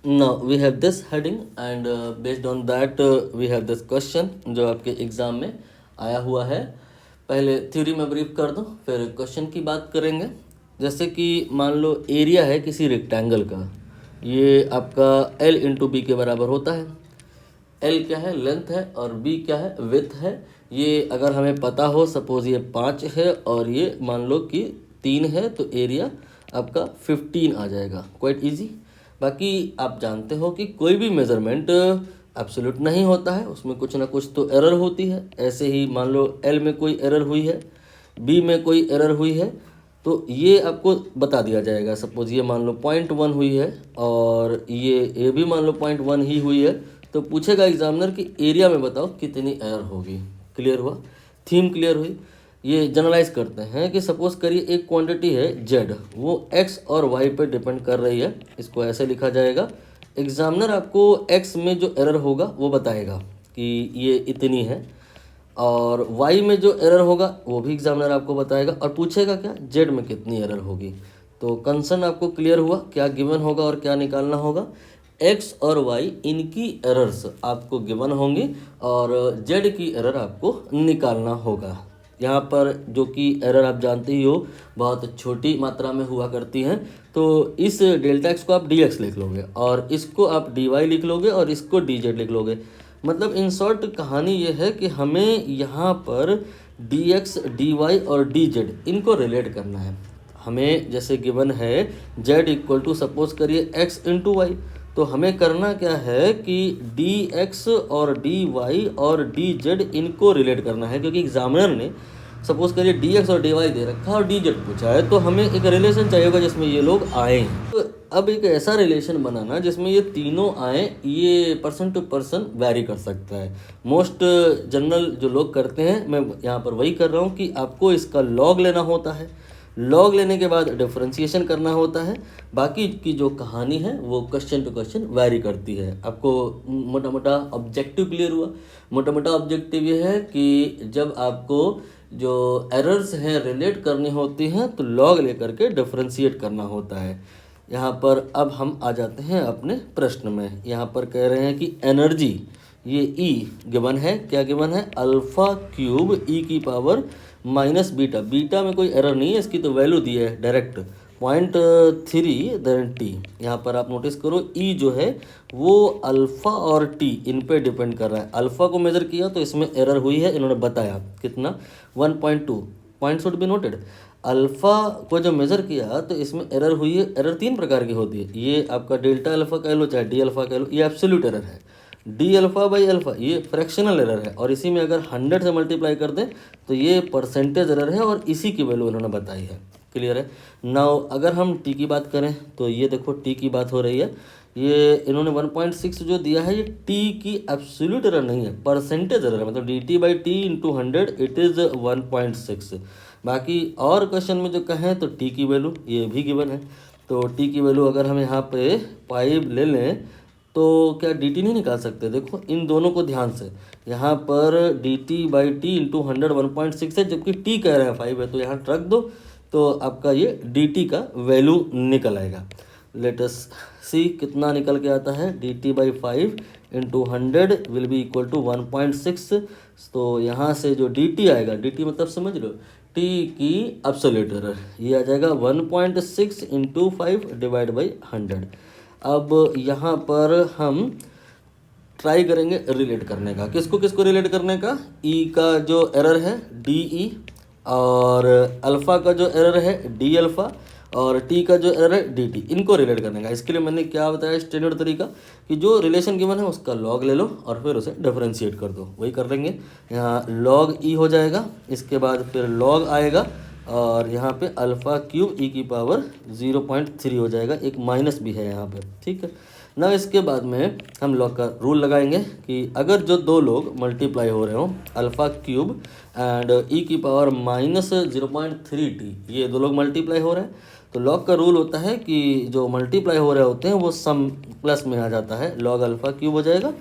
Now we have this heading and based on that we have this question जो आपके exam में आया हुआ है। पहले थ्योरी में ब्रीफ कर दूं, फिर क्वेश्चन की बात करेंगे। जैसे कि मान लो एरिया है किसी रेक्टेंगल का, ये आपका L इंटू बी के बराबर होता है। L क्या है, लेंथ है, और B क्या है, विड्थ है। ये अगर हमें पता हो, सपोज ये 5 है और ये मान लो कि 3 है, तो एरिया आपका 15 आ जाएगा। Quite easy. बाकी आप जानते हो कि कोई भी मेज़रमेंट एब्सोल्यूट नहीं होता है, उसमें कुछ ना कुछ तो एरर होती है। ऐसे ही मान लो L में कोई एरर हुई है, B में कोई एरर हुई है, तो ये आपको बता दिया जाएगा। सपोज ये मान लो 0.1 हुई है और ये भी मान लो 0.1 ही हुई है, तो पूछेगा एग्जामिनर कि एरिया में बताओ कितनी एरर होगी। क्लियर हुआ, थीम क्लियर हुई। ये जनरलाइज करते हैं कि सपोज करिए एक क्वांटिटी है Z, वो X और Y पे डिपेंड कर रही है। इसको ऐसे लिखा जाएगा, एग्जामिनर आपको X में जो एरर होगा वो बताएगा कि ये इतनी है, और Y में जो एरर होगा वो भी एग्जामिनर आपको बताएगा, और पूछेगा क्या, Z में कितनी एरर होगी। तो कंसर्न आपको क्लियर हुआ, क्या गिवन होगा और क्या निकालना होगा। X और Y इनकी एरर्स आपको गिवन होंगी और Z की एरर आपको निकालना होगा। यहाँ पर जो कि एरर आप जानते ही हो बहुत छोटी मात्रा में हुआ करती हैं, तो इस डेल्टा एक्स को आप डी एक्स लिख लोगे और इसको आप डी वाई लिख लोगे और इसको डी जेड लिख लोगे। मतलब इन शॉर्ट कहानी ये है कि हमें यहाँ पर डी एक्स, डी वाई और डी जेड इनको रिलेट करना है। हमें जैसे गिवन है z इक्वल टू सपोज करिए x इंटू वाई, तो हमें करना क्या है कि डी एक्स और डी वाई और डी जेड इनको रिलेट करना है, क्योंकि एग्जामिनर ने सपोज करिए डी एक्स और डी वाई दे रखा है और डी जेड पूछा है, तो हमें एक रिलेशन चाहिए होगा जिसमें ये लोग आए हैं। तो अब एक ऐसा रिलेशन बनाना जिसमें ये तीनों आए, ये पर्सन टू पर्सन वैरी कर सकता है। मोस्ट जनरल जो लोग करते हैं, मैं यहाँ पर वही कर रहा हूँ कि आपको इसका लॉग लेना होता है, लॉग लेने के बाद डिफरेंशिएशन करना होता है। बाकी की जो कहानी है वो क्वेश्चन टू क्वेश्चन वैरी करती है। आपको मोटा मोटा ऑब्जेक्टिव क्लियर हुआ। मोटा मोटा ऑब्जेक्टिव ये है कि जब आपको जो एरर्स हैं रिलेट करनी होती हैं तो लॉग लेकर के डिफरेंशिएट करना होता है। यहाँ पर अब हम आ जाते हैं अपने प्रश्न में। यहाँ पर कह रहे हैं कि एनर्जी, ये E गिवन है, क्या गिवन है, अल्फ़ा क्यूब E की पावर माइनस बीटा। बीटा में कोई एरर नहीं है, इसकी तो वैल्यू दी है डायरेक्ट 0.3 देन टी। यहाँ पर आप नोटिस करो E जो है वो अल्फ़ा और T इन पे डिपेंड कर रहा है। अल्फ़ा को मेज़र किया तो इसमें एरर हुई है, इन्होंने बताया कितना, 1.2। Point should be noted. Alpha को जो मेज़र किया तो इसमें एरर हुई है। एरर 3 प्रकार की होती है, ये आपका डेल्टा अल्फ़ा कह लो चाहे डी अल्फ़ा कह लो, ये एब्सोल्यूट एरर है। डी अल्फ़ा बाई अल्फ़ा ये फ्रैक्शनल एरर है, और इसी में अगर 100 से मल्टीप्लाई कर दें तो ये परसेंटेज एरर है, और इसी की वैल्यू उन्होंने बताई है। क्लियर है। नाउ अगर हम टी की बात करें तो ये देखो टी की बात हो रही है, ये इन्होंने 1.6 जो दिया है ये टी की एब्सोल्यूट एरर नहीं है, परसेंटेज एरर है। मतलब D t by T into 100 it is 1.6। बाकी और क्वेश्चन में जो कहें तो टी की वैल्यू ये भी गिवन है, तो टी की वैल्यू अगर हम यहाँ पे 5 ले लें तो क्या डी टी नहीं निकाल सकते। देखो इन दोनों को ध्यान से, यहाँ पर D t by T into 100 1.6 है, जबकि टी कह रहे हैं 5 है, तो यहाँ रख दो तो आपका ये डी टी का वैल्यू निकल आएगा। लेट अस सी कितना निकल के आता है, d t by 5 into 100 will be equal to 1.6। तो यहाँ से जो डी टी आएगा, डी टी मतलब समझ लो टी की एब्सोल्यूट एरर, ये आ जाएगा 1.6 इंटू 5 डिवाइड बाई 100। अब यहाँ पर हम ट्राई करेंगे रिलेट करने का, किसको किसको रिलेट करने का, ई का जो एरर है डी ई, और अल्फ़ा का जो एरर है डी अल्फ़ा, और टी का जो एरर है डी टी, इनको रिलेट करने का। इसके लिए मैंने क्या बताया स्टैंडर्ड तरीका कि जो रिलेशन गिवन है उसका लॉग ले लो और फिर उसे डिफरेंशिएट कर दो, वही कर लेंगे। यहाँ लॉग ई हो जाएगा, इसके बाद फिर लॉग आएगा, और यहाँ पे अल्फ़ा क्यूब ई की पावर 0.3 हो जाएगा, एक माइनस भी है यहाँ पे, ठीक है ना। इसके बाद में हम लॉग का रूल लगाएंगे कि अगर जो दो लोग मल्टीप्लाई हो रहे हो अल्फ़ा क्यूब एंड ई की पावर माइनस 0.3t, ये दो लोग मल्टीप्लाई हो रहे हैं, तो लॉग का रूल होता है कि जो मल्टीप्लाई हो रहे होते हैं वो सम प्लस में आ जाता है, लॉग अल्फ़ा क्यूब हो जाएगा।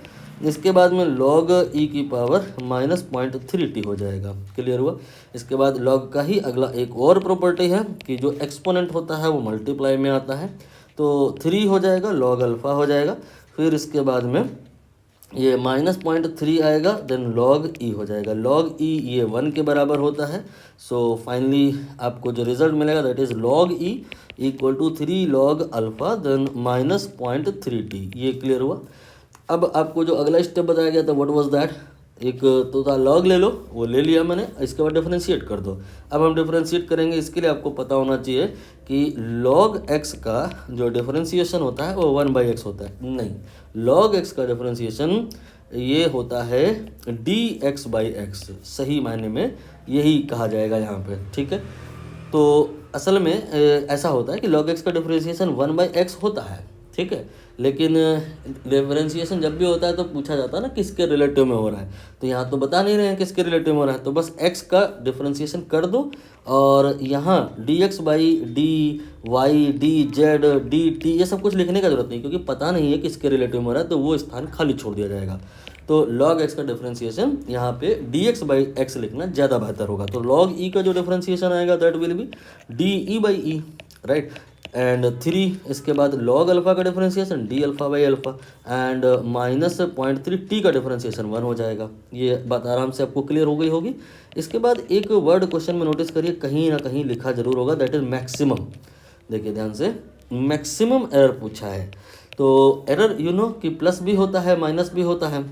इसके बाद में लॉग ई की पावर माइनस 0.3t हो जाएगा। क्लियर हुआ। इसके बाद लॉग का ही अगला एक और प्रॉपर्टी है कि जो एक्सपोनेंट होता है वो मल्टीप्लाई में आता है, तो 3 हो जाएगा, log अल्फ़ा हो जाएगा, फिर इसके बाद में ये -0.3 आएगा, देन log e हो जाएगा। log e ये 1 के बराबर होता है। सो फाइनली आपको जो रिजल्ट मिलेगा that is log e equal to 3 log alpha then -0.3t। ये क्लियर हुआ। अब आपको जो अगला स्टेप बताया गया था व्हाट वाज दैट, एक तो था लॉग ले लो, वो ले लिया मैंने, इसके बाद डिफरेंशिएट कर दो। अब हम डिफरेंशिएट करेंगे, इसके लिए आपको पता होना चाहिए कि log x का जो डिफरेंशिएशन होता है वो 1/x होता है। नहीं, log x का डिफरेंशिएशन ये होता है dx/x, सही मायने में यही कहा जाएगा यहाँ पे, ठीक है। तो असल में ऐसा होता है कि log x का डिफरेंशिएशन 1/x होता है, ठीक है, लेकिन डिफरेंशिएशन जब भी होता है तो पूछा जाता है ना किसके रिलेटिव में हो रहा है, तो यहाँ तो बता नहीं रहे हैं किसके रिलेटिव में हो रहा है, तो बस x का डिफरेंशिएशन कर दो और यहाँ dx/dy, dz, dt ये सब कुछ लिखने का जरूरत नहीं, क्योंकि पता नहीं है किसके रिलेटिव में हो रहा है, तो वो स्थान खाली छोड़ दिया जाएगा। तो log x का डिफरेंशिएशन यहाँ पे dx/x लिखना ज़्यादा बेहतर होगा। तो log e का जो डिफरेंशिएशन आएगा that will be de/e, right. And 3 इसके बाद log अल्फ़ा का डिफरेंशिएशन d∝/α एंड -0.3t का डिफरेंशिएशन 1 हो जाएगा। ये बात आराम से आपको क्लियर हो गई होगी। इसके बाद एक वर्ड क्वेश्चन में नोटिस करिए, कहीं ना कहीं लिखा जरूर होगा, दैट इज मैक्सिमम। देखिए ध्यान से, मैक्सिमम एरर पूछा है। तो एरर यू नो कि प्लस भी होता है माइनस भी होता है,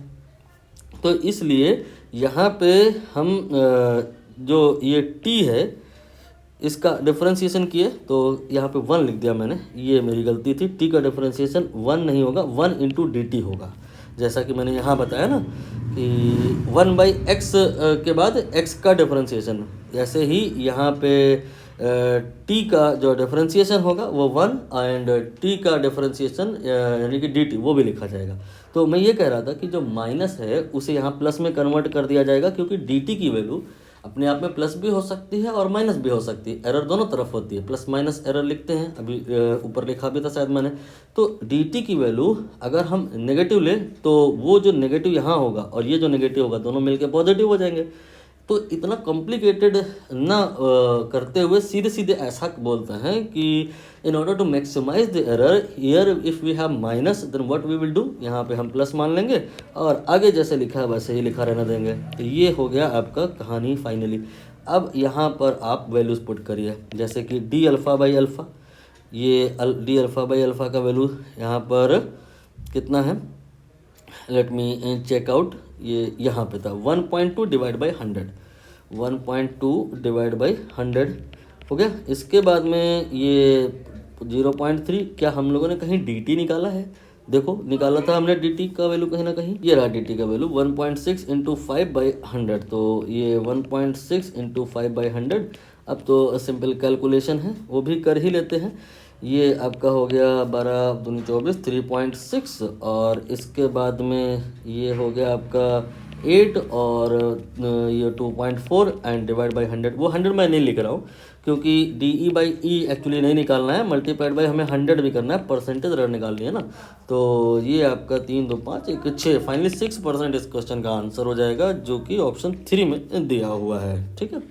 तो इसलिए यहाँ पे हम जो ये t है इसका डिफरेंशिएशन किए तो यहाँ पे 1 लिख दिया मैंने, ये मेरी गलती थी। t का डिफरेंशिएशन 1 नहीं होगा, 1 × dt होगा, जैसा कि मैंने यहाँ बताया ना कि 1/x के बाद x का डिफरेंशिएशन, ऐसे ही यहाँ पे t का जो डिफरेंशिएशन होगा वो 1 एंड t का डिफरेंशिएशन यानी कि dt वो भी लिखा जाएगा। तो मैं ये कह रहा था कि जो माइनस है उसे यहाँ प्लस में कन्वर्ट कर दिया जाएगा, क्योंकि dt की वैल्यू अपने आप में प्लस भी हो सकती है और माइनस भी हो सकती है, एरर दोनों तरफ होती है, प्लस माइनस एरर लिखते हैं, अभी ऊपर लिखा भी था शायद मैंने। तो dt की वैल्यू अगर हम नेगेटिव लें तो वो जो नेगेटिव यहाँ होगा और ये जो नेगेटिव होगा दोनों मिलके पॉजिटिव हो जाएंगे। तो इतना कॉम्प्लिकेटेड ना करते हुए सीधे सीधे ऐसा बोलते हैं कि in order to maximise the error here if we have minus then what we will do, यहाँ पे हम प्लस मान लेंगे और आगे जैसे लिखा है वैसे ही लिखा रहना देंगे। तो ये हो गया आपका कहानी फाइनली। अब यहाँ पर आप वैल्यूज़ पुट करिए, जैसे कि d∝/α, ये d∝/α का वैल्यू यहाँ पर कितना है, लेट मी चेक आउट, ये यहाँ पे था 1.2 डिवाइड बाई 100, 1.2 डिवाइड बाई 100 हो गया। इसके बाद में ये 0.3, क्या हम लोगों ने कहीं dt निकाला है? देखो निकाला था हमने dt का वैल्यू कहीं ना कहीं, ये रहा dt का वैल्यू 1.6 × 5/100, तो ये 1.6 × 5/100। अब तो सिंपल कैलकुलेशन है वो भी कर ही लेते हैं। ये आपका हो गया 12 दूनी 24, 3.6 और इसके बाद में ये हो गया आपका 8 और ये 2.4 एंड डिवाइड बाई 100। वो 100 मैं नहीं लिख रहा हूँ क्योंकि de/e एक्चुअली नहीं निकालना है, मल्टीप्लाइड बाई हमें 100 भी करना है, परसेंटेज एरर निकालनी है ना। तो ये आपका 3 2 5 1 6 फाइनली 6% इस क्वेश्चन का आंसर हो जाएगा, जो कि ऑप्शन 3 में दिया हुआ है, ठीक है।